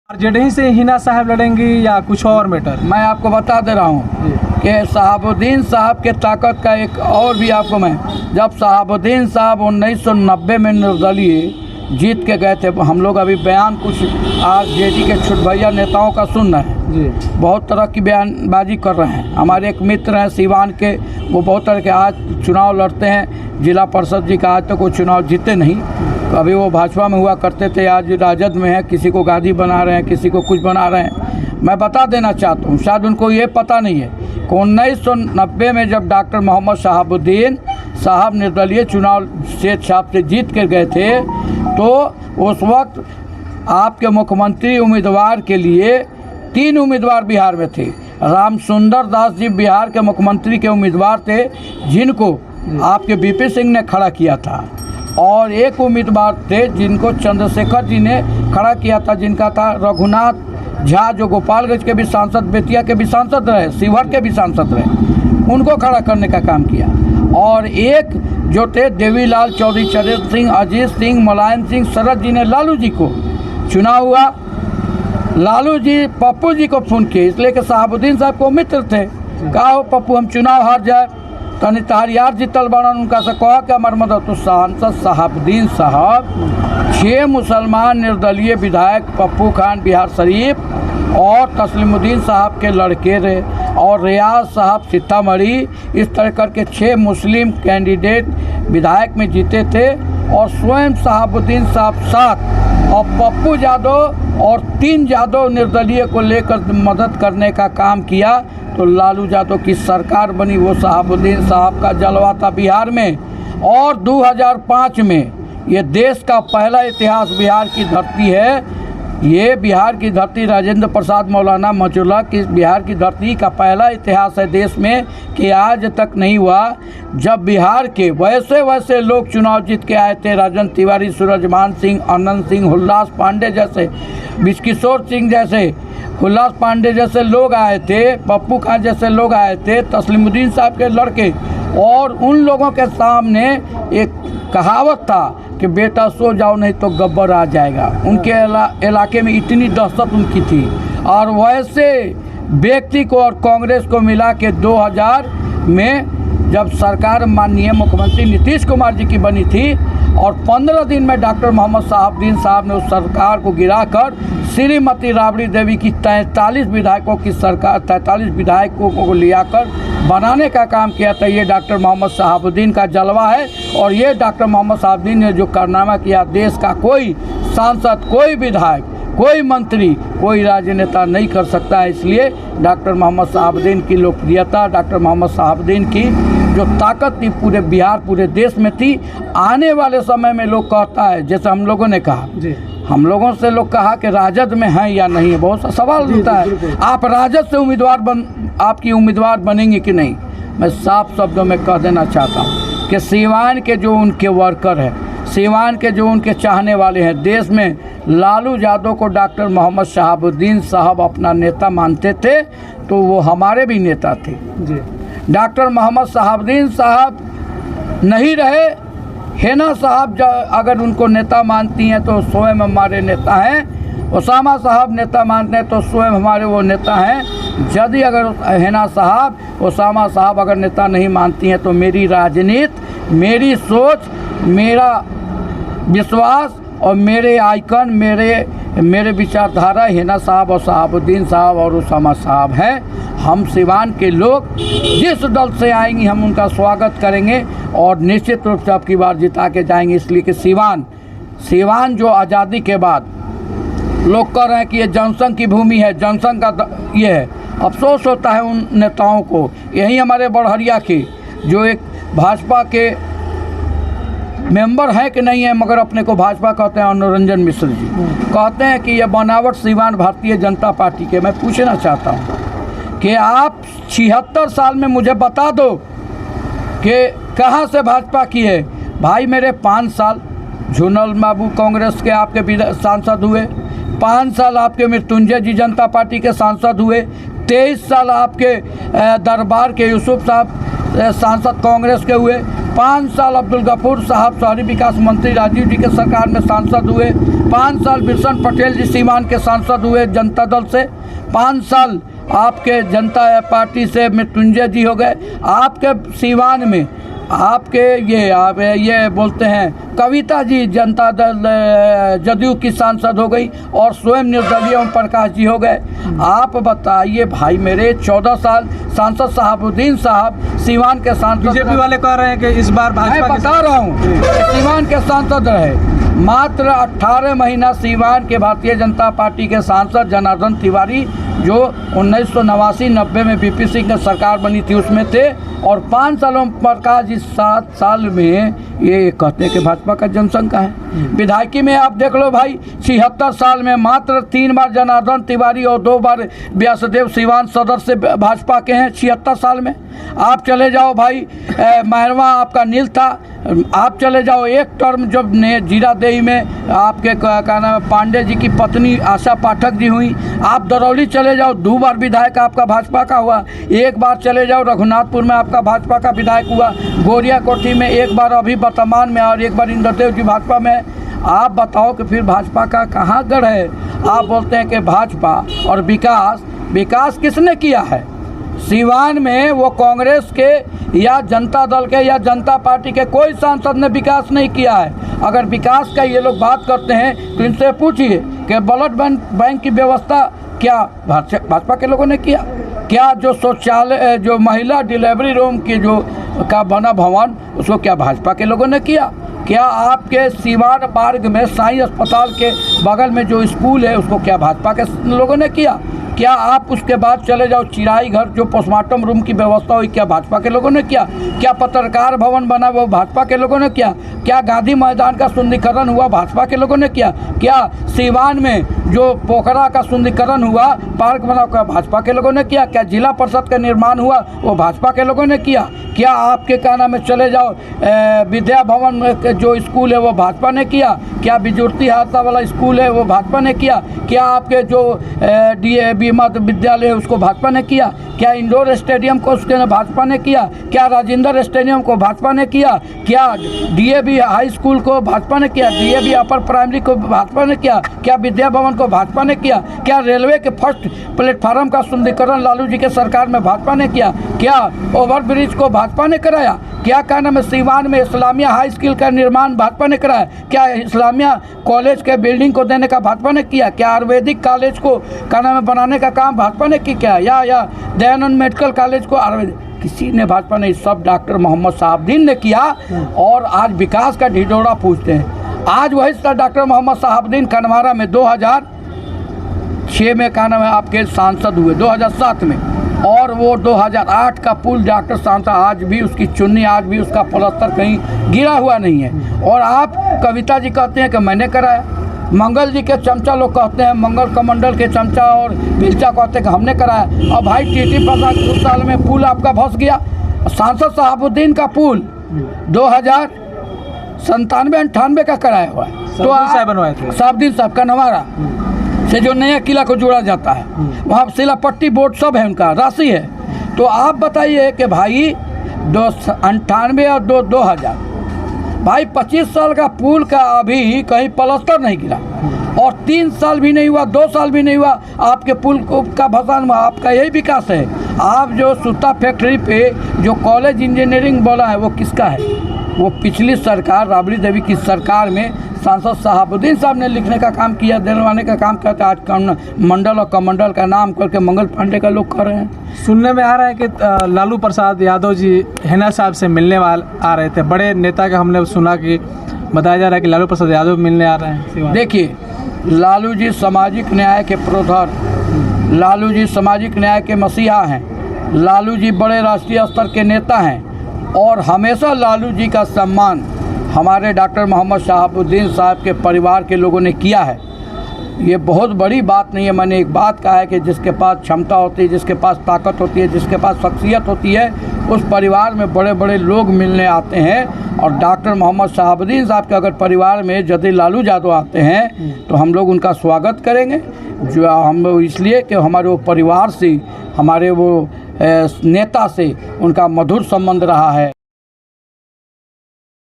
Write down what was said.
RJD से हिना साहब लड़ेंगी या कुछ और मैटर? मैं आपको बता दे रहा हूँ कि शहाबुद्दीन साहब के ताकत का एक और भी आपको मैं, जब शहाबुद्दीन साहब 1990 में निर्दलीय जीत के गए थे, हम लोग अभी बयान कुछ आरजेडी के छुट भैया नेताओं का सुन रहे हैं जी। बहुत तरह की बयानबाजी कर रहे हैं। हमारे एक मित्र हैं सीवान के, वो बहुत तरह के आज चुनाव लड़ते हैं जिला परिषद जी का, आज तक वो चुनाव जीते नहीं। अभी वो भाजपा में हुआ करते थे, आज राजद में है, किसी को गादी बना रहे हैं, किसी को कुछ बना रहे हैं। मैं बता देना चाहता हूँ, शायद उनको ये पता नहीं है कि 1990 में जब डॉक्टर मोहम्मद शहाबुद्दीन साहब निर्दलीय चुनाव से छाप से जीत कर गए थे, तो उस वक्त आपके मुख्यमंत्री उम्मीदवार के लिए 3 उम्मीदवार बिहार में थे। रामसुंदर दास जी बिहार के मुख्यमंत्री के उम्मीदवार थे, जिनको आपके बीपी सिंह ने खड़ा किया था, और एक उम्मीदवार थे जिनको चंद्रशेखर जी ने खड़ा किया था, जिनका था रघुनाथ झा, जो गोपालगंज के भी सांसद, बेतिया के भी सांसद रहे, शिवहर के भी सांसद रहे, उनको खड़ा करने का काम किया। और एक जो थे देवीलाल चौधरी, चरण सिंह, अजीत सिंह, मुलायम सिंह, शरद जी ने लालू जी को, चुनाव हुआ, लालू जी पप्पू जी को फोन किए, इसलिए कि शहाबुद्दीन साहब को मित्र थे। कहा हो पप्पू हम चुनाव हार जाए, तनि तहार यार जीतल बड़ा, उनका से कहा कि हमार मदद। तो सांसद शहाबुद्दीन साहब 6 मुसलमान निर्दलीय विधायक पप्पू खान बिहार शरीफ और तस्लीमुद्दीन साहब के लड़के रहे, और रियाज साहब सीतामढ़ी, इस तरह करके 6 मुस्लिम कैंडिडेट विधायक में जीते थे, और स्वयं शहाबुद्दीन साहब 7 और पप्पू यादव और 3 यादव निर्दलीय को लेकर मदद करने का काम किया। तो लालू यादव की सरकार बनी, वो शहाबुद्दीन साहब का जलवा था बिहार में। और 2005 में ये देश का पहला इतिहास बिहार की धरती है, ये बिहार की धरती राजेंद्र प्रसाद मौलाना मचुला की बिहार की धरती का पहला इतिहास है देश में कि आज तक नहीं हुआ जब बिहार के वैसे वैसे लोग चुनाव जीत के आए थे, राजेंद्र तिवारी, सूरजमान सिंह, अनंत सिंह, हुल्लास पांडे जैसे, विजकिशोर सिंह जैसे, हुल्लास पांडे जैसे लोग आए थे, पप्पू खान जैसे लोग आए थे, तस्लीमुद्दीन साहब के लड़के, और उन लोगों के सामने एक कहावत था कि बेटा सो जाओ नहीं तो गब्बर आ जाएगा। उनके इलाके में इतनी दहशत उनकी थी, और वैसे व्यक्ति को और कांग्रेस को मिला के 2000 में जब सरकार माननीय मुख्यमंत्री नीतीश कुमार जी की बनी थी, और 15 दिन में डॉक्टर मोहम्मद शहाबुद्दीन साहब ने उस सरकार को गिराकर श्रीमती राबड़ी देवी की 43 विधायकों की सरकार, 43 विधायकों को लियाकर बनाने का काम किया था। ये डॉक्टर मोहम्मद शहाबुद्दीन का जलवा है, और ये डॉक्टर मोहम्मद शहाबुद्दीन ने जो कारनामा किया, देश का कोई सांसद, कोई विधायक, कोई मंत्री, कोई राजनेता नहीं कर सकता है। इसलिए डॉक्टर मोहम्मद शहाबुद्दीन की लोकप्रियता, डॉक्टर मोहम्मद शहाबुद्दीन की जो ताकत थी पूरे बिहार, पूरे देश में थी। आने वाले समय में लोग कहता है, जैसे हम लोगों ने कहा जी, हम लोगों से लोग कहा कि राजद में हैं या नहीं है, बहुत सा सवाल होता है, आप राजद से उम्मीदवार आपकी उम्मीदवार बनेंगे कि नहीं। मैं साफ शब्दों में कह देना चाहता हूँ कि सीवान के जो उनके वर्कर हैं, सीवान के जो उनके चाहने वाले हैं, देश में लालू यादव को डॉक्टर मोहम्मद शहाबुद्दीन साहब अपना नेता मानते थे, तो वो हमारे भी नेता थे जी। डॉक्टर मोहम्मद शहाबुद्दीन साहब नहीं रहे, हिना साहब अगर उनको नेता मानती हैं तो स्वयं हमारे नेता हैं, उसामा साहब नेता मानते हैं तो स्वयं हमारे वो नेता हैं। यदि अगर हिना साहब, उसामा साहब अगर नेता नहीं मानती हैं, तो मेरी राजनीति, मेरी सोच, मेरा विश्वास और मेरे आइकन, मेरे विचारधारा हिना साहब और शहाबुद्दीन साहब और उसामा साहब हैं। हम सिवान के लोग जिस दल से आएंगे हम उनका स्वागत करेंगे, और निश्चित रूप से अब की बार जिता के जाएंगे। इसलिए कि सिवान जो आज़ादी के बाद लोग कह रहे हैं कि ये जनसंघ की भूमि है, जनसंघ का ये है, अफसोस होता है उन नेताओं को। यही हमारे बड़हरिया के जो एक भाजपा के मेंबर हैं कि नहीं है, मगर अपने को भाजपा कहते हैं, अनुरंजन मिश्र जी कहते हैं कि ये बनावट सिवान भारतीय जनता पार्टी के। मैं पूछना चाहता हूँ कि आप 76 साल में मुझे बता दो कि कहाँ से भाजपा की है। भाई मेरे 5 साल झुनल बाबू कांग्रेस के आपके सांसद हुए, 5 साल आपके मृत्युंजय जी जनता पार्टी के सांसद हुए, 23 साल आपके दरबार के यूसुफ साहब सांसद कांग्रेस के हुए, 5 साल अब्दुल गफूर साहब शहरी विकास मंत्री राजीव जी के सरकार में सांसद हुए, 5 साल बिरसन पटेल जी सीवान के सांसद हुए जनता दल से, 5 साल आपके जनता पार्टी से मृत्युंजय जी हो गए। आपके सीवान में आपके ये बोलते हैं कविता जी जनता दल जदयू की सांसद हो गई और स्वयं निर्दलीय ओम प्रकाश जी हो गए। आप बताइए भाई मेरे 14 साल सांसद शहाबुद्दीन साहब सीवान के सांसद, बीजेपी वाले कह रहे हैं कि इस बार भाजपा मैं बता रहा हूँ सीवान के सांसद रहे। मात्र 18 महीना सीवान के भारतीय जनता पार्टी के सांसद जनार्दन तिवारी जो 1989-90 में बीपी सिंह की सरकार बनी थी उसमें थे, और 5 सालों प्रकाश इस 7 साल में ये कहते हैं कि भाजपा का जनसंघ का है। विधायकी में आप देख लो भाई 76 साल में मात्र 3 बार जनार्दन तिवारी और 2 बार व्यासदेव सीवान सदर से भाजपा के हैं 76 साल में। आप चले जाओ भाई महरवा आपका नील था, आप चले जाओ एक टर्म जब ने जीरादेही में आपके क्या नाम है पांडे जी की पत्नी आशा पाठक जी हुई। आप दरौली चले जाओ 2 बार विधायक आपका भाजपा का हुआ, 1 बार चले जाओ रघुनाथपुर में आपका भाजपा का विधायक हुआ, गोरिया कोठी में 1 बार अभी वर्तमान में और 1 बार इंद्रदेव जी भाजपा में। आप बताओ कि फिर भाजपा का कहाँ गढ़ है? आप बोलते हैं कि भाजपा और विकास किसने किया है? सीवान में वो कांग्रेस के या जनता दल के या जनता पार्टी के कोई सांसद ने विकास नहीं किया है। अगर विकास का ये लोग बात करते हैं तो इनसे पूछिए कि ब्लड बैंक की व्यवस्था क्या भाजपा के लोगों ने किया? क्या जो शौचालय जो महिला डिलीवरी रूम की जो का बना भवन उसको क्या भाजपा के लोगों ने किया? क्या आपके सीवान मार्ग में साईं अस्पताल के बगल में जो स्कूल है उसको क्या भाजपा के लोगों ने किया? क्या आप उसके बाद चले जाओ चिराई घर जो पोस्टमार्टम रूम की व्यवस्था हुई क्या भाजपा के लोगों ने किया? क्या पत्रकार भवन बना वो भाजपा के लोगों ने किया? क्या गांधी मैदान का सुंदरीकरण हुआ भाजपा के लोगों ने किया? क्या सीवान में जो पोखरा का सुंदरीकरण हुआ पार्क बना क्या भाजपा के लोगों ने किया? क्या जिला परिषद का निर्माण हुआ वो भाजपा के लोगों ने किया? क्या आपके क्या नाम है चले जाओ विद्या भवन जो स्कूल है वो भाजपा ने किया? क्या बिजुर्ती हादसा वाला स्कूल है वो भाजपा ने किया? क्या आपके जो DAV मध्य विद्यालय है उसको भाजपा ने किया? क्या इंडोर स्टेडियम को उसके भाजपा ने किया? क्या राजेंद्र स्टेडियम को भाजपा ने किया? क्या DAV हाई स्कूल को भाजपा ने किया? DAV अपर प्राइमरी को भाजपा ने किया? क्या विद्या भवन को भाजपा ने किया? क्या रेलवे के फर्स्ट प्लेटफार्म का सुंदरीकरण लालू जी के सरकार में भाजपा ने किया? क्या ओवर ब्रिज को भाजपा ने कराया? क्या क्या नाम है सीवान में इस्लामिया हाई स्कूल का निर्माण भाजपा ने कराया? क्या इस्लामिया कॉलेज के बिल्डिंग को देने का भाजपा ने किया? क्या आयुर्वेदिक कॉलेज को क्या नाम है बनाने का काम भाजपा ने किया? या दयानंद मेडिकल कॉलेज को आयुर्वेदिक किसी ने भाजपा ने सब डॉक्टर मोहम्मद शहाबुद्दीन ने किया। और आज विकास का ढिढोरा पूछते हैं। आज वही डॉक्टर मोहम्मद शहाबुद्दीन कनवारा में 2006 में क्या नाम है आपके सांसद हुए 2007 में, और वो 2008 का पुल डॉक्टर सांसद आज भी उसकी चुन्नी आज भी उसका प्लास्टर कहीं गिरा हुआ नहीं है। और आप कविता जी कहते हैं कि मैंने कराया, मंगल जी के चमचा लोग कहते हैं, मंगल कमंडल के चमचा और बिल्चा कहते हैं कि हमने कराया। और भाई टीटी प्रसाद उस साल में पुल आपका फंस गया। सांसद शहाबुद्दीन का पुल 2097-98 का कराया हुआ है। तो शहाबुद्दीन साहब का नवारा से जो नया किला को जोड़ा जाता है वहाँ सिलापट्टी बोर्ड सब है उनका राशि है। तो आप बताइए कि भाई 98 और 2000 भाई 25 साल का पुल का अभी कहीं प्लास्टर नहीं गिरा और 3 साल भी नहीं हुआ 2 साल भी नहीं हुआ आपके पुल का भसान हुआ। आपका यही विकास है। आप जो सूता फैक्ट्री पे जो कॉलेज इंजीनियरिंग बोला है वो किसका है? वो पिछली सरकार राबड़ी देवी की सरकार में सांसद शहाबुद्दीन साहब ने लिखने का काम किया, दिलवाने का काम किया। आज मंडल और कमंडल का नाम करके मंगल पांडे का लोग कर रहे हैं। सुनने में आ रहा है कि लालू प्रसाद यादव जी हिना साहब से मिलने आ रहे थे। बड़े नेता का हमने सुना कि बताया जा रहा है कि लालू प्रसाद यादव मिलने आ रहे हैं। देखिए लालू जी सामाजिक न्याय के पुरोधर, लालू जी सामाजिक न्याय के मसीहा हैं, लालू जी बड़े राष्ट्रीय स्तर के नेता हैं और हमेशा लालू जी का सम्मान हमारे डॉक्टर मोहम्मद शहाबुद्दीन साहब के परिवार के लोगों ने किया है। ये बहुत बड़ी बात नहीं है। मैंने एक बात कहा है कि जिसके पास क्षमता होती है, जिसके पास ताकत होती है, जिसके पास शख्सियत होती है, उस परिवार में बड़े बड़े लोग मिलने आते हैं। और डॉक्टर मोहम्मद शहाबुद्दीन साहब के अगर परिवार में यदि लालू यादव आते हैं तो हम लोग उनका स्वागत करेंगे। जो हम लोग इसलिए कि हमारे वो परिवार से, हमारे वो नेता से उनका मधुर संबंध रहा है।